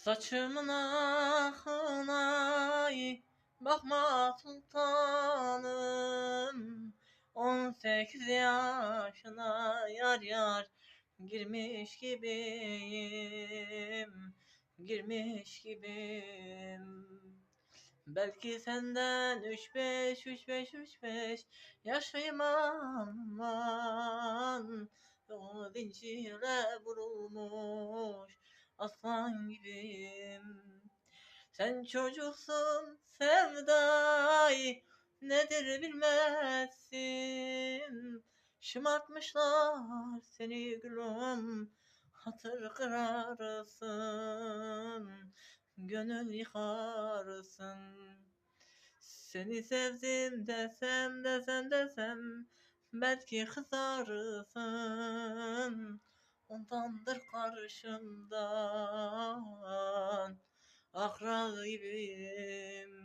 Saçımın akına bakma sultanım. 18 yaşına yar yar girmiş gibiyim, girmiş gibiyim. Belki senden 3-5 yaşlıyım aman. O zincire vurulmuş aslan gibiyim. Sen çocuksun sevdayı nedir bilmezsin. Şımartmışlar seni gülüm, hatır kırarsın, gönül yıkarsın. Seni sevdim desem belki kızarsın. Ondandır karşımdan akral gibiyim.